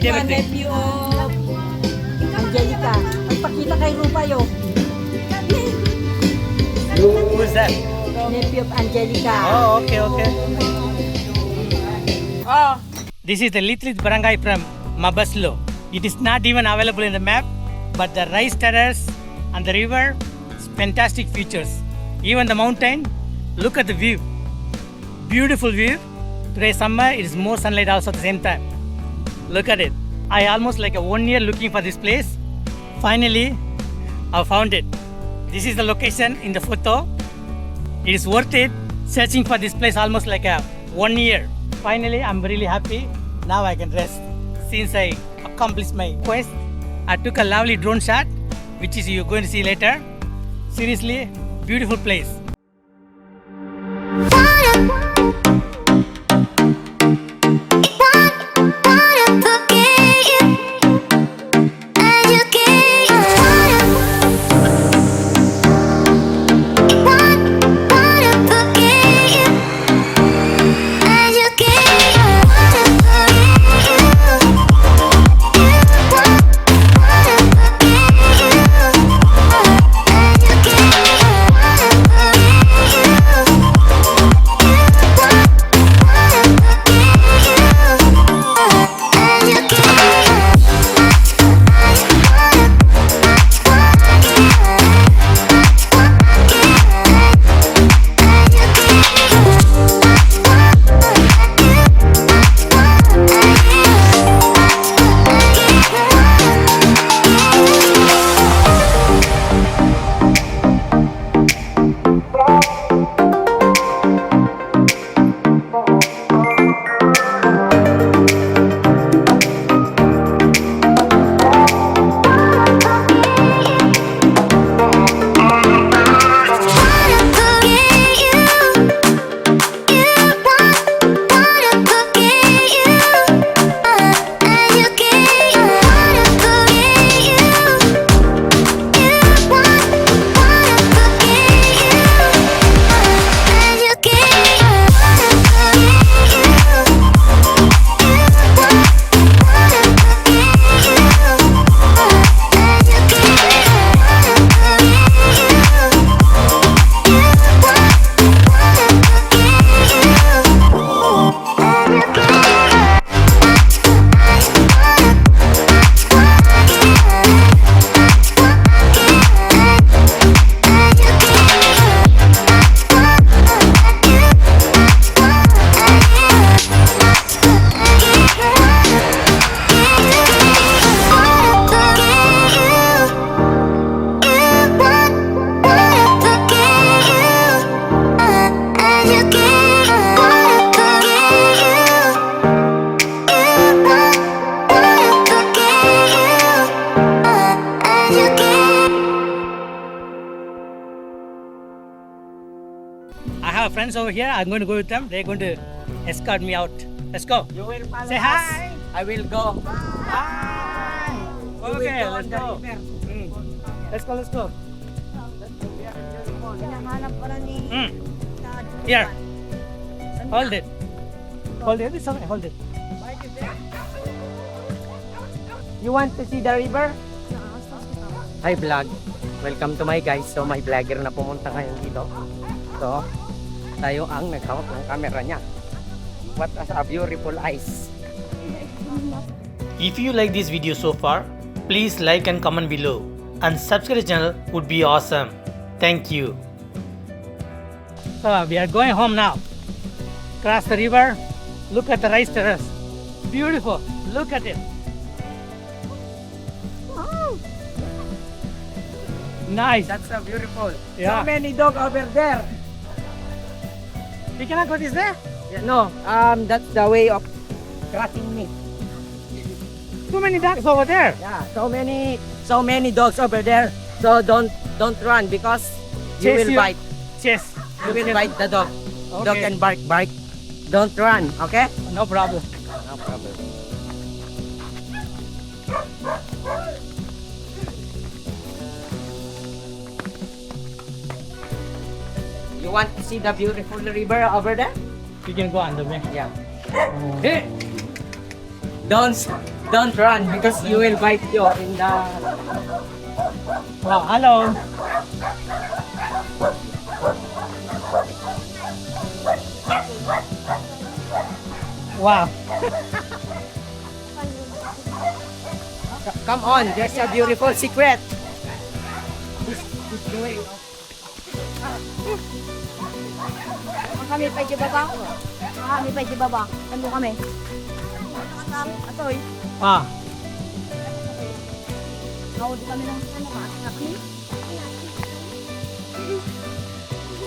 eat everything. nephew of Angelica. Magpakita kay Rupayo. Who's that? Nephew of Angelica. Oh, okay, okay. Oh. This is the little barangay from Mabuslo. It is not even available in the map, but the rice terrace and the river, fantastic features. Even the mountain, look at the view. Beautiful view. Today summer, it is more sunlight also at the same time. Look at it. I almost like a 1 year looking for this place. Finally, I found it. This is the location in the photo. It is worth it searching for this place almost like a 1 year. Finally, I'm really happy. Now I can rest. Since I accomplished my quest, I took a lovely drone shot, which is you're going to see later. Seriously, beautiful place. I have friends over here. I'm going to go with them. They're going to escort me out. Let's go. You will follow Say hi. I will go. Hi. You Okay, will go let's on the go. river. Let's go, let's go. Hinahanap pa rin ni... Here. Hold it. Hold it. It's okay. Hold it. You want to see the river? Hi vlog, welcome to my guys. So may vlogger na pumunta ngayon dito. So tayo ang naghawak ng camera niya. What a beautiful eyes. If you like this video so far, please like and comment below. And subscribe to the channel would be awesome. Thank you. So we are going home now. Cross the river. Look at the rice terrace. Beautiful. Look at it. Nice. That's so beautiful. Yeah. So many dog over there. We cannot go this way. Yeah, no, that's the way of crossing me. Too many ducks over there. Yeah, so many dogs over there. So don't run because you Chase will bite. Chase. You will bite the dog. Okay. Dog can bark. Don't run, okay? No problem. No problem. You want to see the beautiful river over there? We can go under me. Yeah. Hey. Don't Don't run because you will bite you in the... Wow, hello. Wow. Come on, there's a beautiful secret. This way. Kami pa di baba. Kami pa di baba. Ano kami? Atoy. Ah, Nawad kami ng ano ka? Kami?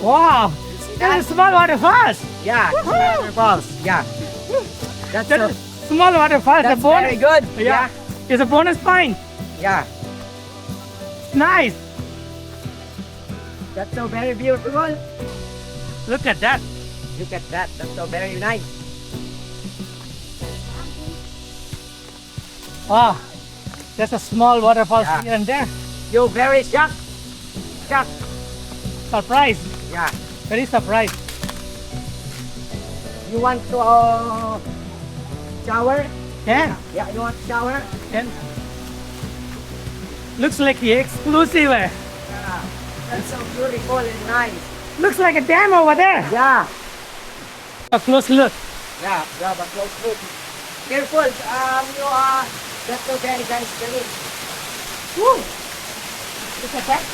wow. That's a small waterfalls. Yeah, waterfalls. Yeah. That's That's a, a small waterfalls. that's a bonus. very good. Yeah. It's a bonus point. Yeah. Nice. That's so very beautiful. Look at that. Look at that. That's so very nice. Wow. There's a small waterfalls Yeah. here and there. You're very shocked. Shocked. Surprised. Yeah. Very surprised. You want to shower? Yeah. Yeah, you want to shower? And looks like the exclusive. Yeah. That's so beautiful and nice. Looks like a dam over there. Yeah. A close look. Yeah, yeah, but close look. Careful, that's so very nice feeling. Woo! Look at that.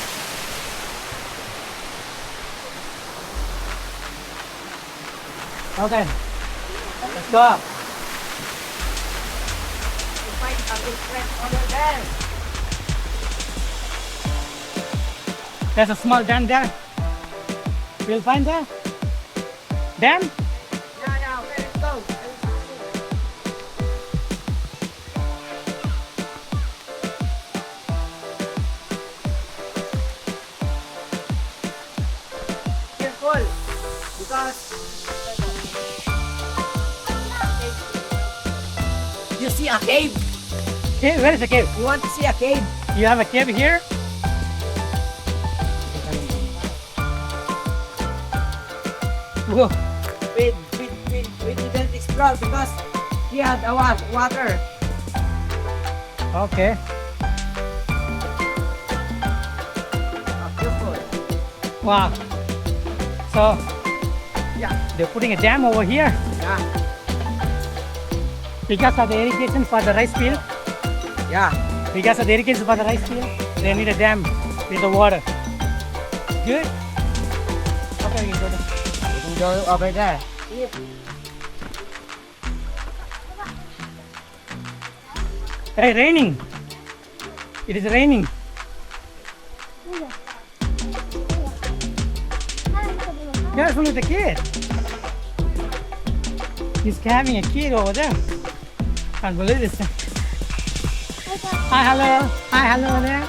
Okay. Let's go up. You find a good friend over there. There's a small dam there. We'll find there. Dam? Yeah, yeah, let's go. Careful, because you see a cave. Cave? Where is the cave? You want to see a cave? You have a cave here? Whoa. We didn't explore because he had a water. Okay. Beautiful. Wow. So, Yeah, they're putting a dam over here yeah, because of the irrigation for the rice field. yeah. Because of the irrigation for the rice field, they need a dam with the water. Good. Okay, we can go there. We can go over there. Hey, raining. It is raining. Careful with the kid. He's having a kid over there. Can't believe this. Hi, hello. Hi, hello there.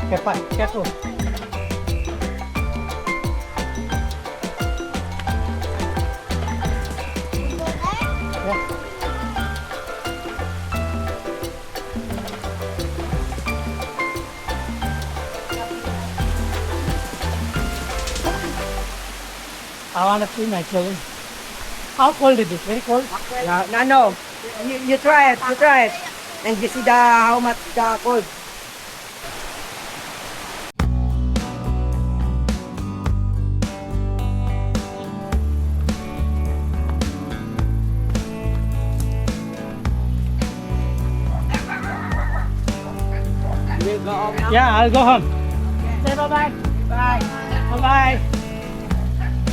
Careful, careful. Yeah. I want to see my children. How cold is it? Very cold? Yeah, no. You try it. You try it, and you see how much the cold. You go home now. Yeah, I'll go home. Say bye-bye. Bye. Bye-bye.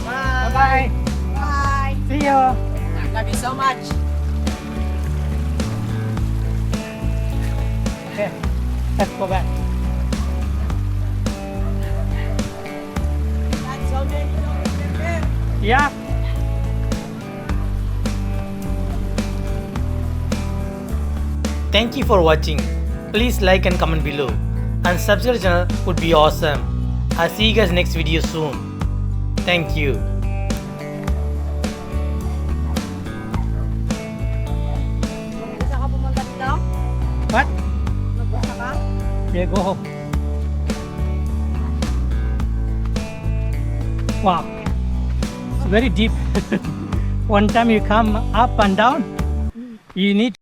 Bye. Bye-bye. Bye. See you. Love you so much. Okay, let's go back. That's so many kilometers. Yeah. Thank you for watching. Please like and comment below. And subscribe to the channel would be awesome. I'll see you guys next video soon. Thank you. Gusto ka pumunta dito? What? Magbasa ka? Yeah, go home. Wow. It's very deep. One time you come up and down, you need